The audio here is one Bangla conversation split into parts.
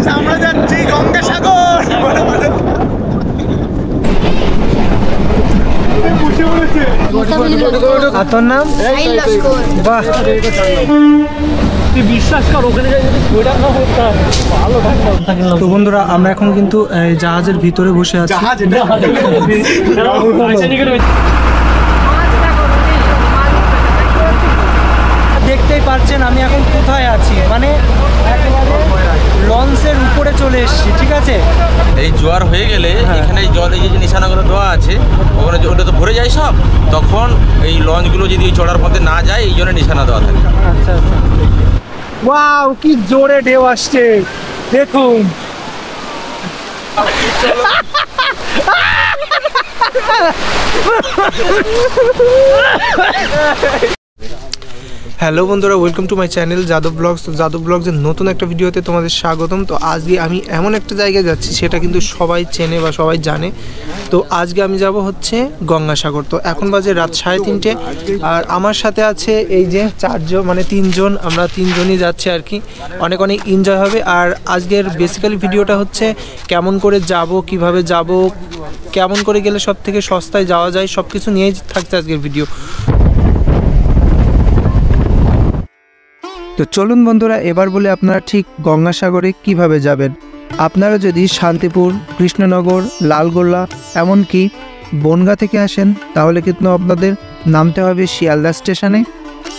গাইস আমরা যাচ্ছি গঙ্গাসাগর। আর তোর নাম? বাহ, বিশ্বাস কর ওখানে তো বন্ধুরা আমরা এখন কিন্তু জাহাজের ভিতরে বসে আছি। দেখতেই পাচ্ছেন আমি এখন কোথায় আছি, মানে লঞ্চের উপরে চলে এসেছি, ঠিক আছে। এই জোয়ার হয়ে গেলে এখানে জল এই যে নিশানাগুলো দেওয়া আছে ওখানে ওটা তো ভরে যায় সব, তখন এই লঞ্চগুলো যদি চড়ার পথে না যায় এই জন্য নিশানা দেওয়া থাকে। আচ্ছা আচ্ছা, ওয়াও কি জোরে ঢেউ আসছে দেখুন। হ্যালো বন্ধুরা, welcome to my channel Yadav blogs. তো যাদব ব্লগসের নতুন একটা ভিডিওতে তোমাদের স্বাগতম। তো আজকে আমি এমন একটা জায়গায় যাচ্ছি সেটা কিন্তু সবাই চেনে বা সবাই জানে। তো আজকে আমি যাব হচ্ছে গঙ্গাসাগর। তো এখন বাজে রাত 3:30, আর আমার সাথে আছে এই যে চারজন, মানে তিনজন, আমরা তিনজনই যাচ্ছি আর কি। অনেক অনেক এনজয় হবে। আর আজকের বেসিক্যালি ভিডিওটা হচ্ছে কেমন করে যাব, কিভাবে যাব, কেমন করে গেলে সব থেকে সস্তায় যাওয়া যায়, সব কিছু নিয়েই থাকছে আজকের ভিডিও। তো চলুন বন্ধুরা, এবার বলে আপনারা ঠিক গঙ্গাসাগরে কিভাবে যাবেন। আপনারা যদি শান্তিপুর, কৃষ্ণনগর, লালগোলা এমনকি বনগাঁ থেকে আসেন তাহলে কিন্তু আপনাদের নামতে হবে শিয়ালদা স্টেশনে,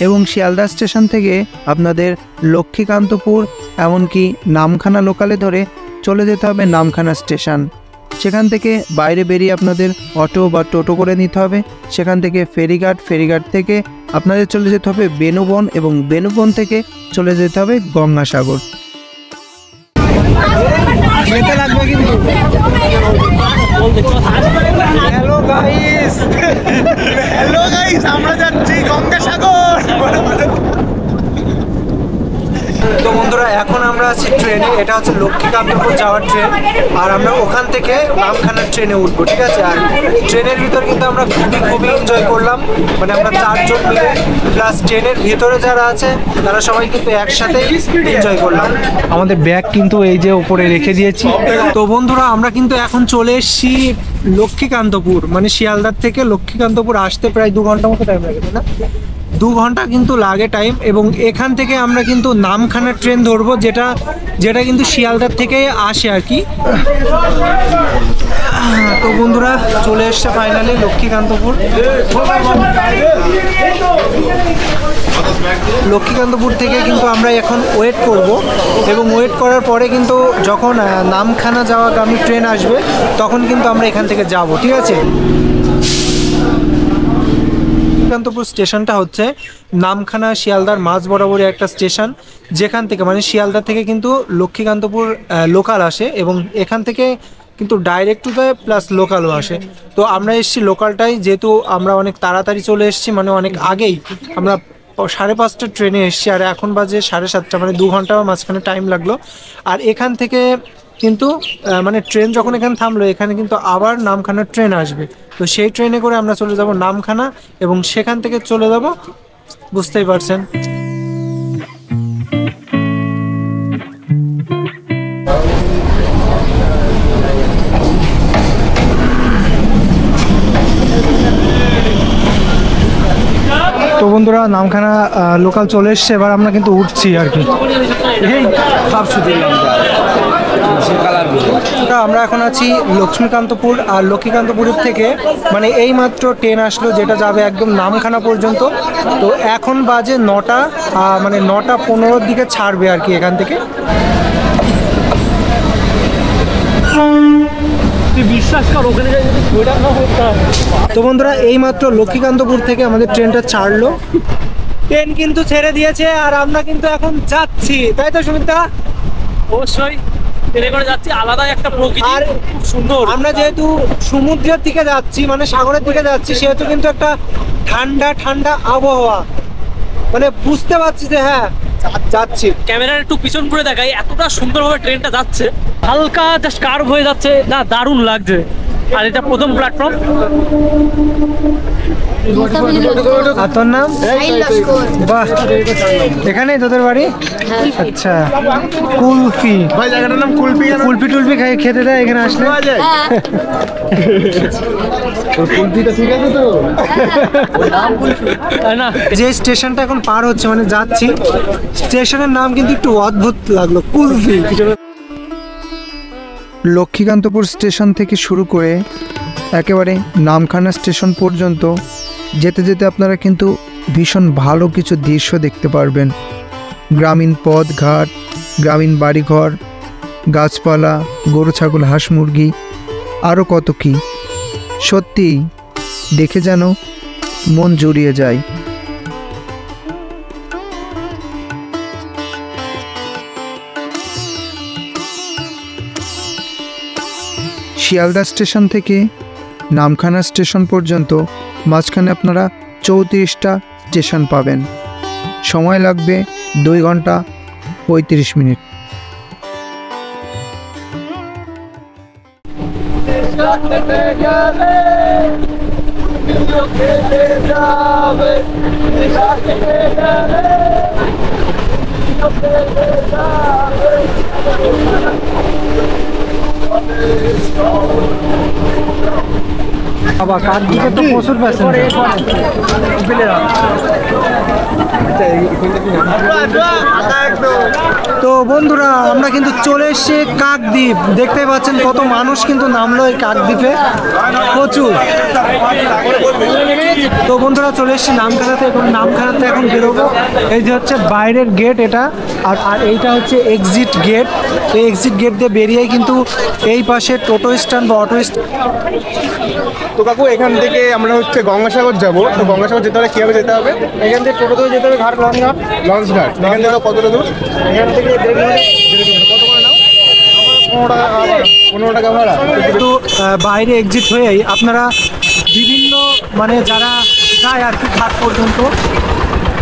এবং শিয়ালদা স্টেশন থেকে আপনাদের লক্ষ্মীকান্তপুর এমনকি নামখানা লোকালে ধরে চলে যেতে হবে নামখানা স্টেশন। সেখান থেকে বাইরে বেরিয়ে আপনাদের অটো বা টোটো করে নিতে হবে। সেখান থেকে ফেরিঘাট থেকে আপনাদের চলে যেতে হবে বেনুবন, এবং বেনুবন থেকে চলে যেতে হবে গঙ্গাসাগর। হ্যালো গাইস আমরা যাচ্ছি গঙ্গাসাগর। তো বন্ধুরা এখন আমরা আছি ট্রেনে, এটা হচ্ছে লক্ষ্মীকান্তপুর যাওয়ার ট্রেন, আর আমরা ওখান থেকে নামখানার ট্রেনে উঠবো, ঠিক আছে। আর ট্রেনের ভিতর কিন্তু আমরা খুবই এনজয় করলাম, মানে আমরা চারজন মিলে, প্লাস ট্রেনের ভিতরে যারা আছে তারা সবাই কিন্তু একসাথে এনজয় করলাম। আমাদের ব্যাগ কিন্তু এই যে উপরে রেখে দিয়েছি। তো বন্ধুরা আমরা কিন্তু এখন চলে এসেছি লক্ষ্মীকান্তপুর, মানে শিয়ালদার থেকে লক্ষ্মীকান্তপুর আসতে প্রায় 2 ঘন্টা মতো টাইম লাগে, না 2 ঘন্টা কিন্তু লাগে টাইম। এবং এখান থেকে আমরা কিন্তু নামখানার ট্রেন ধরবো, যেটা কিন্তু শিয়ালদার থেকে আসে আর কি। তো বন্ধুরা চলে এসছে ফাইনালি লক্ষ্মীকান্তপুর। লক্ষ্মীকান্তপুর থেকে কিন্তু আমরা এখন ওয়েট করব, এবং ওয়েট করার পরে কিন্তু যখন নামখানা যাওয়াগামী ট্রেন আসবে তখন কিন্তু আমরা এখান থেকে যাব, ঠিক আছে। লক্ষ্মীকান্তপুর স্টেশনটা হচ্ছে নামখানা শিয়ালদার মাঝ বরাবরই একটা স্টেশন, যেখান থেকে মানে শিয়ালদা থেকে কিন্তু লক্ষ্মীকান্তপুর লোকাল আসে, এবং এখান থেকে কিন্তু ডাইরেক্ট যায় প্লাস লোকালও আসে। তো আমরা এসেছি লোকালটাই, যেহেতু আমরা অনেক তাড়াতাড়ি চলে এসেছি, মানে অনেক আগেই আমরা 5:30 ট্রেনে এসেছি, আর এখন বাজে 7:30, মানে 2 ঘন্টা মাঝখানে টাইম লাগলো। আর এখান থেকে কিন্তু মানে ট্রেন যখন এখানে থামলো, এখানে কিন্তু আবার নামখানার ট্রেন আসবে। তো সেই ট্রেনে করে আমরা চলে যাব নামখানা, এবং সেখান থেকে চলে যাব, বুঝতেই পারছেন। তো বন্ধুরা নামখানা লোকাল চলে এসছে, এবার আমরা কিন্তু উঠছি আর কি। আমরা এখন আছি লক্ষ্মীকান্তপুর, আর লক্ষ্মীকান্তপুরের থেকে মানে এই মাত্র ট্রেন আসলো যেটা যাবে একদম নামখানা পর্যন্ত। তো এখন বাজে 9টা, মানে 9:15 দিকে ছাড়বে আর কি এখান থেকে। বিশ্বাস কর ওখানে তো বন্ধুরা এই মাত্র লক্ষ্মীকান্তপুর থেকে আমাদের ট্রেনটা ছাড়লো, ট্রেন কিন্তু ছেড়ে দিয়েছে, আর আমরা কিন্তু এখন যাচ্ছি, তাই তো সুমিতা? অবশ্যই ট্রেনে করে যাচ্ছি, আলাদা একটা প্রকৃতি, আর খুব সুন্দর। আমরা যেহেতু সমুদ্রের দিকে যাচ্ছি, মানে সাগরের দিকে যাচ্ছি, সেহেতু কিন্তু একটা ঠান্ডা আবহাওয়া, মানে বুঝতে পারছি যে হ্যাঁ যাচ্ছি। ক্যামেরার একটু পিছন ঘুরে দেখাই, এতটা সুন্দরভাবে ট্রেনটা যাচ্ছে, হালকা জাস্ট কার্ভ হয়ে যাচ্ছে, না দারুণ লাগছে। আর এটা প্রথম প্ল্যাটফর্ম। আর তোর নাম? বাহ, এখানেই তোদের বাড়ি? আচ্ছা, কুলফি। ভাই জায়গাটার নাম কুলফি। কুলফি টুলফি খেতে দেয় এখানে আসলে? কুলফিটা ঠিক আছে তো? না যে স্টেশনটা এখন পার হচ্ছে মানে যাচ্ছি, স্টেশনের নাম কিন্তু একটু অদ্ভুত লাগলো, কুলফি। লক্ষ্মীকান্তপুর স্টেশন থেকে শুরু করে একেবারে নামখানা স্টেশন পর্যন্ত যেতে যেতে আপনারা কিন্তু ভীষণ ভালো কিছু দৃশ্য দেখতে পারবেন। গ্রামীণ পথ ঘাট, গ্রামীণ বাড়িঘর, গাছপালা, গরু ছাগল, হাঁস মুরগি, আরও কত কি। সত্যিই দেখে যেন মন জুড়িয়ে যায়। শিয়ালদা স্টেশন থেকে নামখানা স্টেশন পর্যন্ত মাঝখানে আপনারা 34টা স্টেশন পাবেন। সময় লাগবে 2 ঘন্টা 35 মিনিট। বাবা, কাকদ্বীপে তো প্রচুর প্যাসেঞ্জার। তো বন্ধুরা, আমরা কিন্তু চলে এসেছি কাকদ্বীপ। দেখতেই পাচ্ছেন কত মানুষ কিন্তু নামলো এই কাকদ্বীপে, প্রচুর। তো বন্ধুরা, চলে এসেছি নামখানাতে এবং নামখানাতে এখন বেরোবো। এই যে হচ্ছে বাইরের গেট এটা, আর এইটা হচ্ছে এক্সিট গেট। এই এক্সিট গেট দিয়ে বেরিয়েই কিন্তু এই পাশে টোটো স্ট্যান্ড বা অটো স্ট্যান্ড। তো কাকু এখান থেকে আমরা হচ্ছে গঙ্গাসাগর যাবো, তো গঙ্গাসাগর যেতে হলে কিভাবে যেতে হবে? এখান থেকে টোটো ধরে যেতে হবে ঘাট, লঞ্চ ঘাট। লঞ্চ ঘাট এখান থেকে কতটা দূর? এখান থেকে 1.5 কিলোমিটার। কত করে নাও? 15 টাকা ভাড়া। কিন্তু বাইরে এক্সিট হয়েই আপনারা বিভিন্ন মানে যারা যায় আর কি ঘাট পর্যন্ত,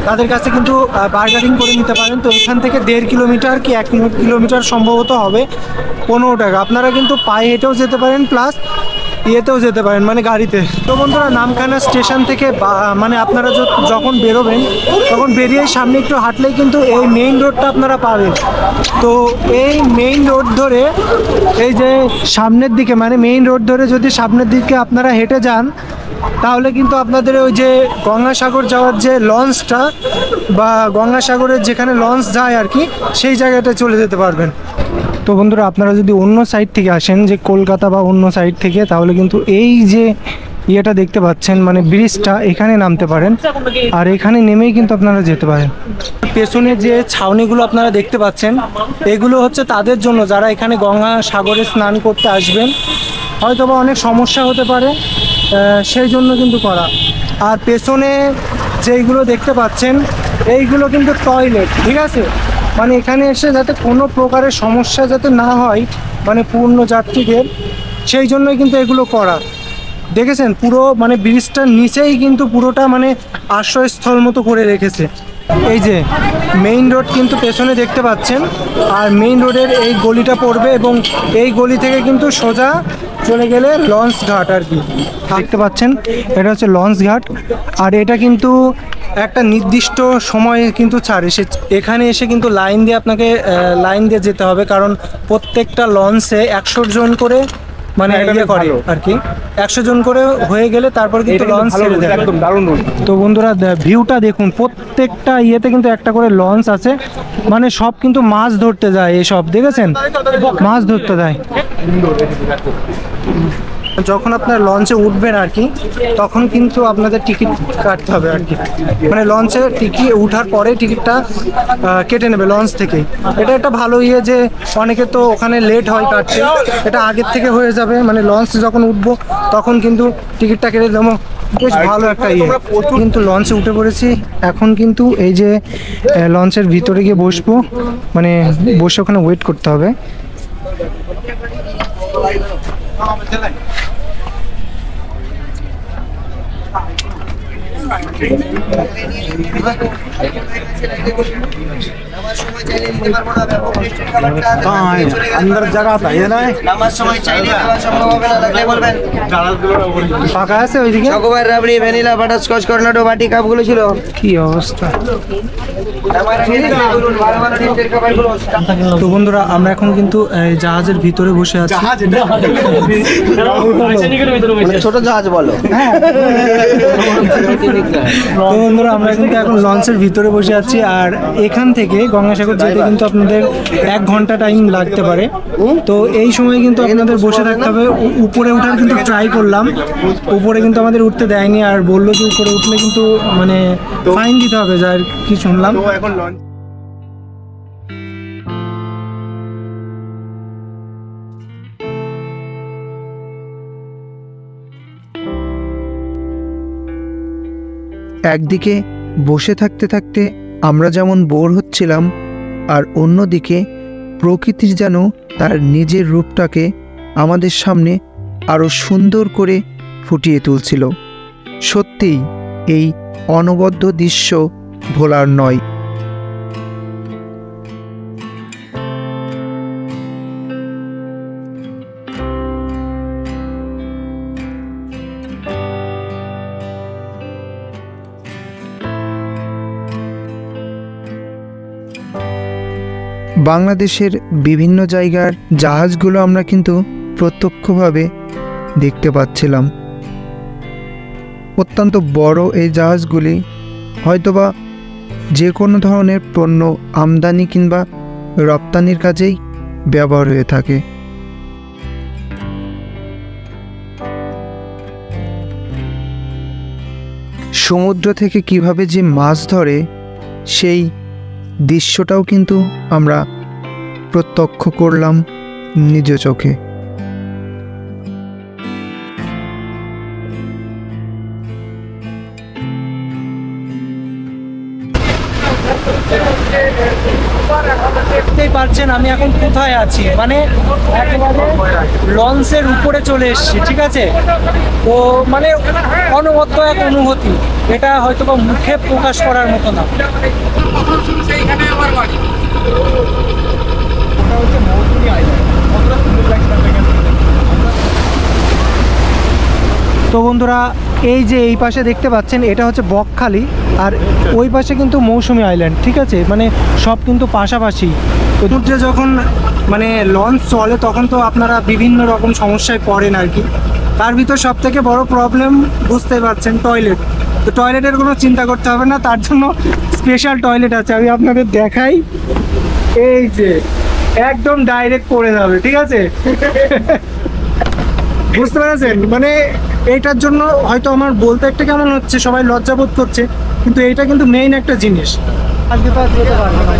তাদের কাছে কিন্তু বার্গারিং করে নিতে পারেন। তো এখান থেকে 1.5 কিলোমিটার কি 1 কিলোমিটার সম্ভবত হবে 15 টাকা। আপনারা কিন্তু পায়ে হেঁটেও যেতে পারেন, প্লাস ইয়েতেও যেতে পারেন মানে গাড়িতে। তো বন্ধুরা, নামখানা স্টেশন থেকে মানে আপনারা যখন বেরোবেন তখন বেরিয়ে সামনে একটু হাঁটলেই কিন্তু এই মেইন রোডটা আপনারা পাবেন। তো এই মেইন রোড ধরে এই যে সামনের দিকে মানে মেইন রোড ধরে যদি সামনের দিকে আপনারা হেঁটে যান, তাহলে কিন্তু আপনাদের ওই যে গঙ্গাসাগর যাওয়ার যে লঞ্চটা বা গঙ্গাসাগরের যেখানে লঞ্চ যায় আর কি, সেই জায়গাটা চলে যেতে পারবেন। তো বন্ধুরা, আপনারা যদি অন্য সাইড থেকে আসেন, যে কলকাতা বা অন্য সাইড থেকে, তাহলে কিন্তু এই যে ইয়েটা দেখতে পাচ্ছেন মানে ব্রিজটা, এখানে নামতে পারেন। আর এখানে নেমেই কিন্তু আপনারা যেতে পারেন। পেছনে যে ছাউনিগুলো আপনারা দেখতে পাচ্ছেন, এগুলো হচ্ছে তাদের জন্য যারা এখানে গঙ্গাসাগরে স্নান করতে আসবেন, হয়তো বা অনেক সমস্যা হতে পারে, সেই জন্য কিন্তু করা। আর পেছনে যেইগুলো দেখতে পাচ্ছেন, এইগুলো কিন্তু টয়লেট, ঠিক আছে? মানে এখানে এসে যাতে কোনো প্রকারের সমস্যা যাতে না হয় মানে পূর্ণ যাত্রীদের, সেই জন্যই কিন্তু এগুলো করা। দেখেছেন পুরো মানে ব্রিজটার নিচেই কিন্তু পুরোটা মানে আশ্রয়স্থল মতো করে রেখেছে। এই যে মেইন রোড কিন্তু পেছনে দেখতে পাচ্ছেন, আর মেইন রোডের এই গলিটা পড়বে এবং এই গলি থেকে কিন্তু সোজা চলে গেলে লঞ্চ ঘাট আর কি দেখতে পাচ্ছেন। এটা হচ্ছে লঞ্চ ঘাট, আর এটা কিন্তু একটা নির্দিষ্ট সময়ে কিন্তু ছাড়ে। এখানে এসে কিন্তু লাইন দিয়ে আপনাকে লাইন দিয়ে যেতে হবে, কারণ প্রত্যেকটা লঞ্চে 100 জন করে মানে ইয়ে করে আর কি, 100 জন করে হয়ে গেলে তারপর কিন্তু লঞ্চ ছেড়ে দেয়। একদম দারুণ রোড। তো বন্ধুরা, ভিউটা দেখুন, প্রত্যেকটা ইয়েতে কিন্তু একটা করে লঞ্চ আছে, মানে সব কিন্তু মাছ ধরতে যায়। এসব দেখেছেন, মাছ ধরতে যায়। যখন আপনার লঞ্চে উঠবেন আর কি, তখন কিন্তু আপনাদের টিকিট কাটতে হবে আর কি, মানে লঞ্চে টিকিট উঠার পরে টিকিটটা কেটে নেবে লঞ্চ থেকে। এটা একটা ভালো ইয়ে যে অনেকে তো ওখানে লেট হয় কাটতে, এটা আগের থেকে হয়ে যাবে, মানে লঞ্চ যখন উঠবো তখন কিন্তু টিকিটটা কেটে দেবো। বেশ ভালো একটা ইয়ে। কিন্তু লঞ্চে উঠে পড়েছি, এখন কিন্তু এই যে লঞ্চের ভিতরে গিয়ে বসবো, মানে বসে ওখানে ওয়েট করতে হবে। अंदर जगह था ये ना ফাঁকা আছে ওইদিকে চকোবার রাবড়ি ভ্যানিলা বাটারস্কচ কর্নেটো বাটি কাপগুলো ছিল কি অবস্থা। তো বন্ধুরা আমরা এখন কিন্তু জাহাজের ভিতরে বসে আছি। ছোট জাহাজ বলো। তো বন্ধুরা আমরা কিন্তু এখন লঞ্চের ভিতরে বসে আছি, আর এখান থেকে গঙ্গাসাগর যেতে কিন্তু আপনাদের 1 ঘন্টা টাইম লাগতে পারে। তো এই সময় কিন্তু আপনাদের বসে থাকতে হবে। উপরে ওঠার কিন্তু ট্রাই করলাম, উপরে কিন্তু আমাদের উঠতে দেয়নি, আর বললো যে উপরে উঠলে কিন্তু মানে ফাইন দিতে হবে, যার কি শুনলাম। তো এখন লঞ্চ একদিকে বসে থাকতে থাকতে আমরা যেমন বোর হচ্ছিলাম, আর অন্যদিকে প্রকৃতি যেন তার নিজের রূপটাকে আমাদের সামনে আরও সুন্দর করে ফুটিয়ে তুলছিল। সত্যিই এই অনবদ্য দৃশ্য ভোলার নয়। বাংলাদেশের বিভিন্ন জায়গার জাহাজগুলো আমরা কিন্তু প্রত্যক্ষভাবে দেখতে পাচ্ছিলাম। অত্যন্ত বড় এই জাহাজগুলি হয়তোবা যে কোনো ধরনের পণ্য আমদানি কিংবা রপ্তানির কাজেই ব্যবহার হয়ে থাকে। সমুদ্র থেকে কিভাবে যে মাছ ধরে সেই দৃশ্যটাও কিন্তু আমরা প্রত্যক্ষ করলাম নিজ চোখে। দেখতেই পাচ্ছেন আমি এখন কোথায় আছি, মানে একেবারে লঞ্চের উপরে চলে এসেছি, ঠিক আছে। তো মানে অনবদ্য এক অনুভূতি, এটা হয়তো বা মুখে প্রকাশ করার মতো না। তো বন্ধুরা এই যে এই পাশে দেখতে পাচ্ছেন এটা হচ্ছে বকখালি, আর ওই পাশে কিন্তু মৌসুমী আইল্যান্ড, ঠিক আছে। মানে সব কিন্তু পাশাপাশি। সমুদ্রে যখন মানে লঞ্চ চলে তখন তো আপনারা বিভিন্ন রকম সমস্যায় পড়েন আর কি। তার ভিতর সব থেকে বড় প্রবলেম বুঝতে পারছেন টয়লেট। তো টয়লেটের কোনো চিন্তা করতে হবে না, তার জন্য স্পেশাল টয়লেট আছে, আমি আপনাদের দেখাই। এই যে একদম ডাইরেক্ট পড়ে যাবে, ঠিক আছে। বুঝতে পেরেছেন, মানে এইটার জন্য হয়তো আমার বলতে একটা কেমন হচ্ছে, সবাই লজ্জাবোধ করছে, কিন্তু এইটা কিন্তু মেইন একটা জিনিস। আজকে তো আর যেতে পারবো না।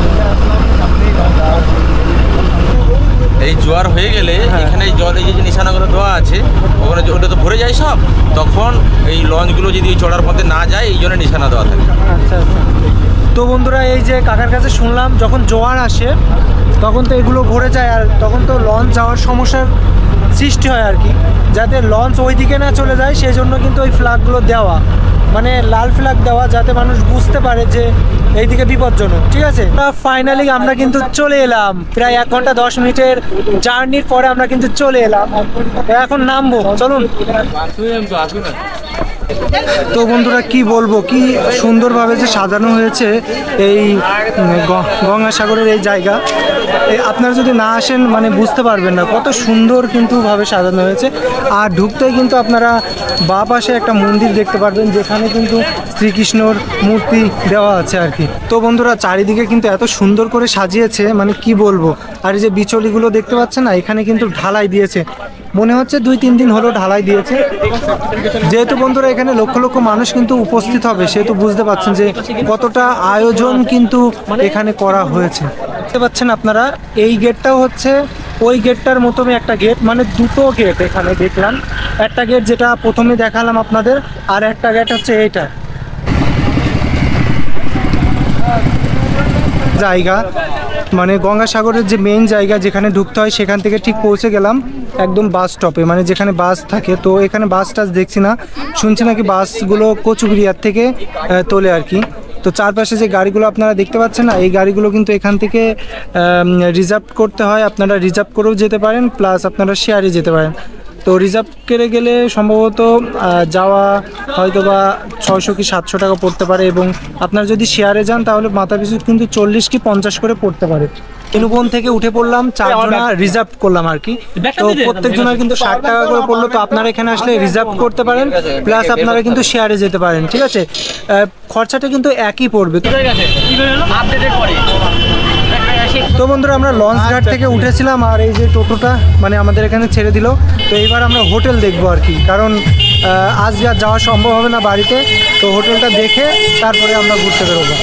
এই জোয়ার হয়ে গেলে এখানে জল এই যে নিশানা করে দেওয়া আছে ওখানে ওটা তো ভরে যায় সব, তখন এই লঞ্চগুলো যদি চড়ার পথে না যায় এই জন্য নিশানা দেওয়া থাকে। আচ্ছা আচ্ছা। তো বন্ধুরা এই যে কাকার কাছে শুনলাম যখন জোয়ার আসে তখন তো এগুলো ভরে যায়, আর তখন তো লঞ্চ যাওয়ার সমস্যার সৃষ্টি হয় আর কি। যাতে লঞ্চ ওই দিকে না চলে যায় সেই জন্য কিন্তু ওই ফ্ল্যাগগুলো দেওয়া, মানে লাল ফ্ল্যাগ দেওয়া, যাতে মানুষ বুঝতে পারে যে এইদিকে বিপজ্জনক, ঠিক আছে। ফাইনালি আমরা কিন্তু চলে এলাম, প্রায় 1 ঘন্টা 10 মিনিটের জার্নির পরে আমরা কিন্তু চলে এলাম। এখন নামবো, চলুন। তো বন্ধুরা কি বলবো, কি সুন্দরভাবে যে সাজানো হয়েছে এই গঙ্গাসাগরের এই জায়গা। আপনারা যদি না আসেন মানে বুঝতে পারবেন না কত সুন্দর কিন্তু ভাবে সাজানো হয়েছে। আর ঢুকতেই কিন্তু আপনারা বাঁ পাশে একটা মন্দির দেখতে পারবেন, যেখানে কিন্তু শ্রীকৃষ্ণর মূর্তি দেওয়া আছে আর কি। তো বন্ধুরা চারিদিকে কিন্তু এত সুন্দর করে সাজিয়েছে, মানে কি বলবো। আর এই যে বিচলিগুলো দেখতে পাচ্ছেন না, এখানে কিন্তু ঢালাই দিয়েছে, মনে হচ্ছে 2-3 দিন হলো ঢালাই দিয়েছে। যেহেতু বন্ধুরা এখানে লক্ষ লক্ষ মানুষ কিন্তু উপস্থিত হবে, সেহেতু বুঝতে পারছেন যে কতটা আয়োজন কিন্তু এখানে করা হয়েছে। দেখতে পাচ্ছেন আপনারা এই গেটটাও হচ্ছে ওই গেটটার মতনই একটা গেট, মানে দুটো গেট এখানে দেখলাম। একটা গেট যেটা প্রথমে দেখালাম আপনাদের, আর একটা গেট হচ্ছে এইটা। জায়গা, মানে গঙ্গাসাগরের যে মেইন জায়গা যেখানে ঢুকতে হয় সেখান থেকে ঠিক পৌঁছে গেলাম একদম বাস স্টপে, মানে যেখানে বাস থাকে। তো এখানে বাস টাস দেখছি না, শুনছি নাকি বাসগুলো কোচবিহার থেকে তোলে আর কি। তো চারপাশে যে গাড়িগুলো আপনারা দেখতে পাচ্ছেন না, এই গাড়িগুলো কিন্তু এখান থেকে রিজার্ভ করতে হয়। আপনারা রিজার্ভ করেও যেতে পারেন, প্লাস আপনারা শেয়ারে যেতে পারেন। তো রিজার্ভ করে গেলে সম্ভবত যাওয়া হয়তো বা 600 কি 700 টাকা পড়তে পারে, এবং আপনারা যদি শেয়ারে যান তাহলে মাথা পিছু কিন্তু 40 কি 50 করে পড়তে পারে। ইনুবন থেকে উঠে পড়লাম, 4 জনা রিজার্ভ করলাম আর কি। তো প্রত্যেক জনের কিন্তু 60 টাকা করে পড়লো। তো আপনারা এখানে আসলে রিজার্ভ করতে পারেন, প্লাস আপনারা কিন্তু শেয়ারে যেতে পারেন, ঠিক আছে। খরচাটা কিন্তু একই পড়বে। তো বন্ধুরা আমরা লঞ্চ ঘাট থেকে উঠেছিলাম, আর এই যে টোটোটা মানে আমাদের এখানে ছেড়ে দিল। তো এইবার আমরা হোটেল দেখবো আর কি, কারণ আজ আর যাওয়া সম্ভব হবে না বাড়িতে। তো হোটেলটা দেখে তারপরে আমরা ঘুরতে বেরোবো।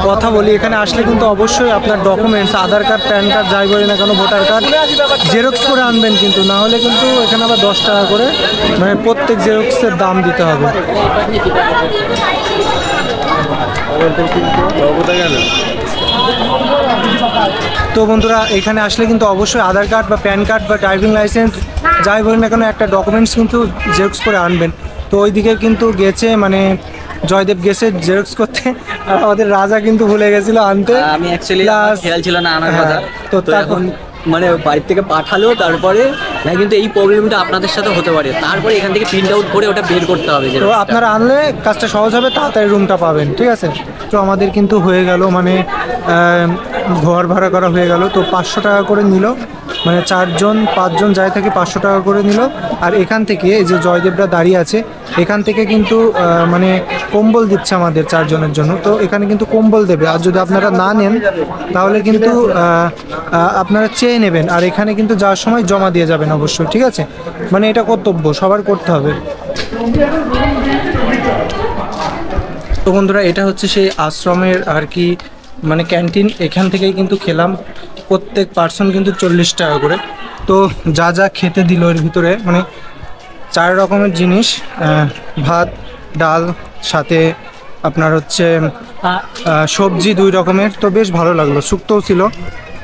কথা বলি, এখানে আসলে কিন্তু অবশ্যই আপনার ডকুমেন্টস, আধার কার্ড, প্যান কার্ড, যাই বলি না কেন, ভোটার কার্ড জেরক্স করে আনবেন কিন্তু, না হলে কিন্তু এখানে আবার 10 টাকা করে মানে প্রত্যেক জেরক্সের দাম দিতে হবে। তো বন্ধুরা এখানে আসলে কিন্তু অবশ্যই আধার কার্ড বা প্যান কার্ড বা ড্রাইভিং লাইসেন্স যাই বলি না কেন একটা ডকুমেন্টস কিন্তু জেরক্স করে আনবেন। তো ওইদিকে কিন্তু গেছে, মানে জয়দেব গেছে জেরক্স করতে, আর আমাদের রাজা কিন্তু ভুলে গেছিল আনতে। আমি অ্যাকচুয়ালি খেয়াল ছিল না আনার কথা। তো তখন মানে বাড়ির থেকে পাঠালো, তারপরে না কিন্তু এই প্রবলেমটা আপনাদের সাথে হতে পারে, তারপরে এখান থেকে প্রিন্ট আউট করে ওটা বের করতে হবে। তো আপনারা আনলে কাজটা সহজ হবে, তাড়াতাড়ি রুমটা পাবেন, ঠিক আছে। তো আমাদের কিন্তু হয়ে গেল, মানে ঘর ভাড়া করা হয়ে গেল। তো 500 টাকা করে নিল, মানে 4 জন 5 জন যাই থাকে 500 টাকা করে নিল। আর এখান থেকে এই যে জয়দেবরা দাঁড়িয়ে আছে, এখান থেকে কিন্তু মানে কম্বল দিচ্ছে আমাদের 4 জনের জন্য। তো এখানে কিন্তু কম্বল দেবে, আর যদি আপনারা না নেন তাহলে কিন্তু আপনারা চেয়ে নেবেন, আর এখানে কিন্তু যাওয়ার সময় জমা দিয়ে যাবেন অবশ্যই, ঠিক আছে। মানে এটা কর্তব্য সবার করতে হবে। তো বন্ধুরা এটা হচ্ছে সেই আশ্রমের আর কি মানে ক্যান্টিন, এখান থেকেই কিন্তু খেলাম। প্রত্যেক পার্সন কিন্তু 40 টাকা করে। তো যা যা খেতে দিল এর ভিতরে মানে 4 রকমের জিনিস, ভাত, ডাল, সাথে আপনার হচ্ছে সবজি 2 রকমের। তো বেশ ভালো লাগলো, শুক্তোও ছিল।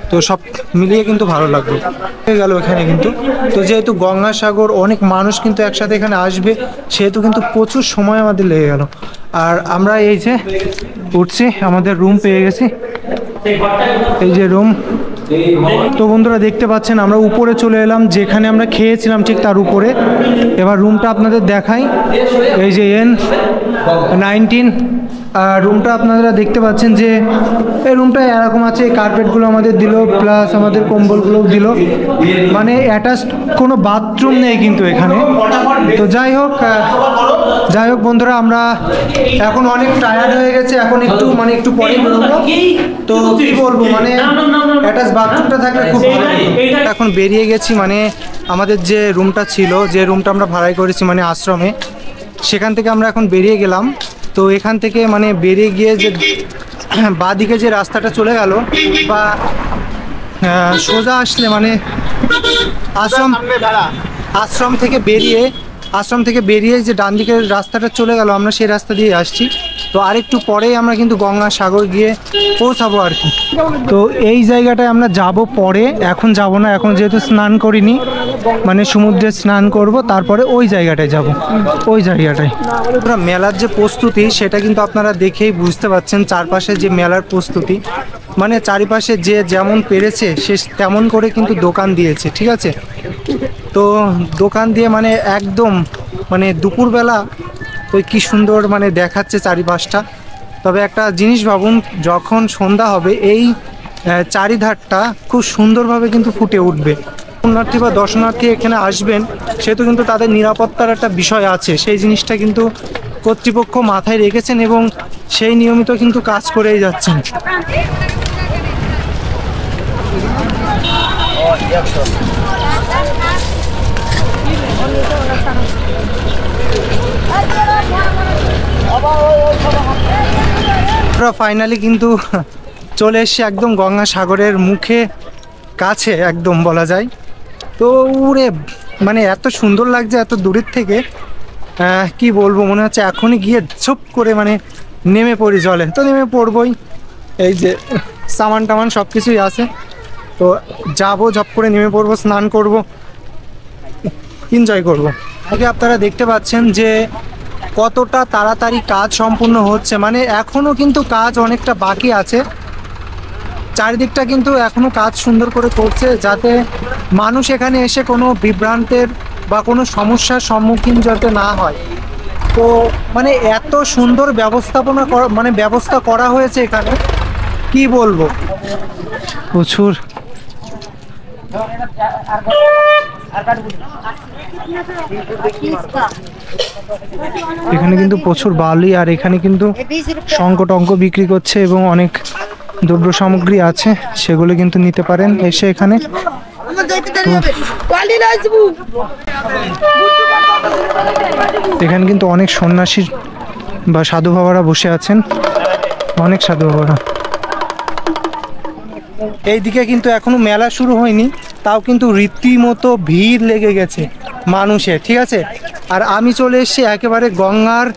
তো সব মিলিয়ে কিন্তু ভালো লাগলো। হয়ে গেল এখানে কিন্তু। তো যেহেতু গঙ্গাসাগর অনেক মানুষ কিন্তু একসাথে এখানে আসবে, সেহেতু কিন্তু প্রচুর সময় আমাদের লেগে গেল। আর আমরা এই যে উঠছি, আমাদের রুম পেয়ে গেছি, এই যে রুম। তো বন্ধুরা দেখতে পাচ্ছেন আমরা উপরে চলে এলাম, যেখানে আমরা খেয়েছিলাম ঠিক তার উপরে। এবার রুমটা আপনাদের দেখাই, এই যে N19 রুমটা আপনারা দেখতে পাচ্ছেন যে এই রুমটা এরকম আছে। এই কার্পেটগুলো আমাদের দিল, প্লাস আমাদের কম্বলগুলোও দিল, মানে অ্যাটাচড কোনো বাথরুম নেই কিন্তু এখানে। তো যাই হোক বন্ধুরা আমরা এখন অনেক টায়ার্ড হয়ে গেছে, এখন একটু মানে একটু পরে বেরোবো। তো কি বলবো, মানে অ্যাটাচ বাথরুমটা থাকলে খুব ভালো হতো। এখন বেরিয়ে গেছি, মানে আমাদের যে রুমটা ছিল, যে রুমটা আমরা ভাড়াই করেছি মানে আশ্রমে, সেখান থেকে আমরা এখন বেরিয়ে গেলাম। তো এখান থেকে মানে বেরিয়ে গিয়ে যে বাঁদিকে যে রাস্তাটা চলে গেল, বা সোজা আসলে মানে আশ্রম থেকে বেরিয়ে যে ডান দিকের রাস্তাটা চলে গেল, আমরা সেই রাস্তা দিয়ে আসছি। তো আরেকটু পরেই আমরা কিন্তু গঙ্গাসাগর গিয়ে পৌঁছাবো আর কি। তো এই জায়গাটায় আমরা যাব পরে, এখন যাব না, এখন যেহেতু স্নান করিনি, মানে সমুদ্রে স্নান করব, তারপরে ওই জায়গাটায় যাব, ওই জায়গাটায়। মেলার যে প্রস্তুতি সেটা কিন্তু আপনারা দেখেই বুঝতে পারছেন, চারপাশে যে মেলার প্রস্তুতি, মানে চারিপাশে যে যেমন পেরেছে সে তেমন করে কিন্তু দোকান দিয়েছে, ঠিক আছে। তো দোকান দিয়ে মানে একদম মানে দুপুরবেলা ওই কি সুন্দর মানে দেখাচ্ছে চারিপাশটা। তবে একটা জিনিস ভাবুন, যখন সন্ধ্যা হবে এই চারিধারটা খুব সুন্দরভাবে কিন্তু ফুটে উঠবে। পুণ্যার্থী বা দর্শনার্থী এখানে আসবেন, সেহেতু কিন্তু তাদের নিরাপত্তার একটা বিষয় আছে, সেই জিনিসটা কিন্তু কর্তৃপক্ষ মাথায় রেখেছেন এবং সেই নিয়মিত কিন্তু কাজ করেই যাচ্ছেন। ফাইনালি কিন্তু চলে এসছে একদম গঙ্গাসাগরের মুখে কাছে একদম বলা যায়। তো উড়ে মানে এত সুন্দর লাগছে এত দূরের থেকে, কি বলবো, মনে হচ্ছে এখনই গিয়ে ঝুপ করে মানে নেমে পড়ি জলে। তো নেমে পড়বই, এই যে সামান টামান সব কিছুই আছে। তো যাবো, ঝপ করে নেমে পড়বো, স্নান করব, এনজয় করব। আগে আপনারা দেখতে পাচ্ছেন যে কতটা তাড়াতাড়ি কাজ সম্পূর্ণ হচ্ছে, মানে এখনও কিন্তু কাজ অনেকটা বাকি আছে। চারিদিকটা কিন্তু এখনও কাজ সুন্দর করে করছে, যাতে মানুষ এখানে এসে কোনো বিভ্রান্তের বা কোনো সমস্যার সম্মুখীন যাতে না হয়। তো মানে এত সুন্দর ব্যবস্থাপনা করা, মানে ব্যবস্থা করা হয়েছে এখানে, কি বলবো। প্রচুর এখানে কিন্তু প্রচুর বালি, আর এখানে কিন্তু শঙ্খ টঙ্ক বিক্রি করছে এবং অনেক দ্রব্য সামগ্রী আছে, সেগুলো কিন্তু নিতে পারেন এসে এখানে। এখানে কিন্তু অনেক সন্ন্যাসী বা সাধু বাবারা বসে আছেন, অনেক সাধু বাবারা। এইদিকে কিন্তু এখনো মেলা শুরু হয়নি, তাও কিন্তু রীতিমতো ভিড় লেগে গেছে মানুষের, ঠিক আছে। আর আমি চলে এসেছি একেবারে গঙ্গার,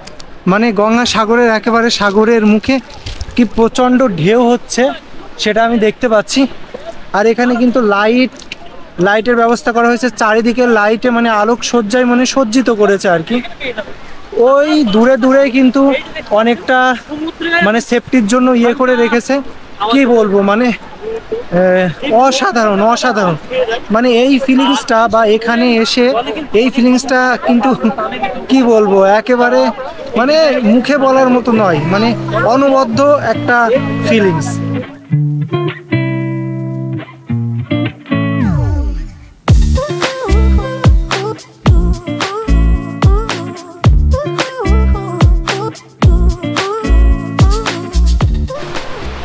মানে গঙ্গা সাগরের একেবারে সাগরের মুখে। কি প্রচণ্ড ঢেউ হচ্ছে সেটা আমি দেখতে পাচ্ছি। আর এখানে কিন্তু লাইটের ব্যবস্থা করা হয়েছে, চারিদিকে লাইটে মানে আলোক সজ্জায় মানে সজ্জিত করেছে আর কি। ওই দূরে দূরে কিন্তু অনেকটা মানে সেফটির জন্য ইয়ে করে রেখেছে, কি বলবো, মানে অসাধারণ অসাধারণ। মানে এই ফিলিংসটা বা এখানে এসে এই ফিলিংসটা কিন্তু কি বলবো, একেবারে মানে মুখে বলার মতো নয়, মানে অনবদ্য একটা ফিলিংস।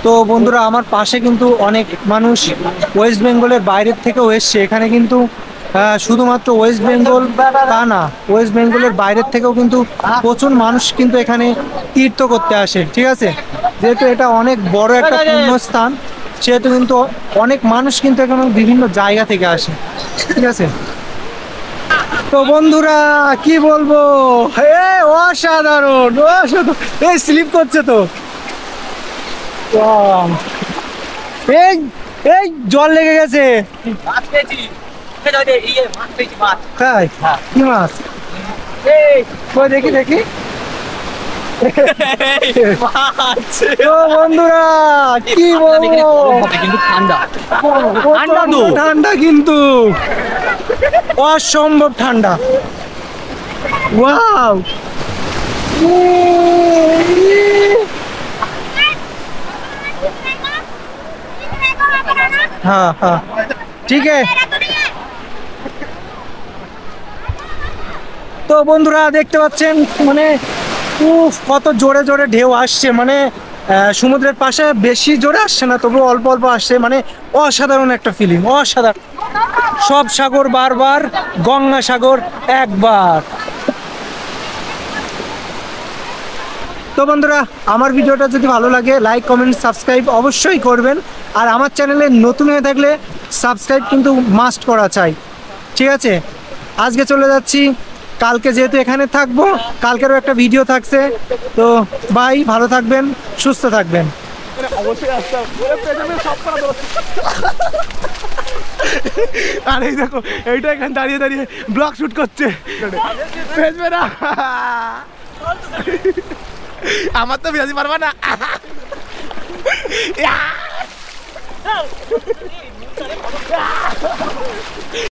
তো বন্ধুরা, আমার পাশে কিন্তু অনেক মানুষ ওয়েস্ট বেঙ্গলের বাইরের থেকেও এসছে এখানে, কিন্তু শুধুমাত্র ওয়েস্ট বেঙ্গল তা না, ওয়েস্ট বেঙ্গলের বাইরের থেকেও কিন্তু প্রচুর মানুষ কিন্তু এখানে তীর্থ করতে আসে, ঠিক আছে। যেহেতু এটা অনেক বড় একটা পুণ্যস্থান, সেহেতু কিন্তু অনেক মানুষ কিন্তু এখানে বিভিন্ন জায়গা থেকে আসে, ঠিক আছে। তো বন্ধুরা কি বলবো, অসাধারণ অসাধারণ। এই স্লিপ করছে তো, এই জল লেগে গেছে। তাই কি মাছ? দেখি দেখি। বন্ধুরা কি বলবো, ঠান্ডা কিন্তু অসম্ভব ঠান্ডা। ওয়াও, हाँ हाँ ठीक है। তো বন্ধুরা দেখতে পাচ্ছেন মানে কত জোরে জোরে ঢেউ আসছে, মানে সমুদ্রের পাশে বেশি জোরে আসছে না, তবু অল্প অল্প আসছে, মানে অসাধারণ একটা ফিলিং, অসাধারণ। সব সাগর বারবার, গঙ্গা সাগর একবার। তো বন্ধুরা, আমার ভিডিওটা যদি ভালো লাগে লাইক কমেন্ট সাবস্ক্রাইব অবশ্যই করবেন। আর আমার চ্যানেলে নতুন হয়ে থাকলে সাবস্ক্রাইব কিন্তু মাস্ট করা চাই, ঠিক আছে। আজকে চলে যাচ্ছি, কালকে যেহেতু এখানে থাকবো, কালকেরও একটা ভিডিও থাকছে। তো বাই, ভালো থাকবেন, সুস্থ থাকবেন। আর এই দেখো, এইটা এখানে দাঁড়িয়ে দাঁড়িয়ে ব্লগ শুট করছে। আমার তো বিরাজি পারবা না।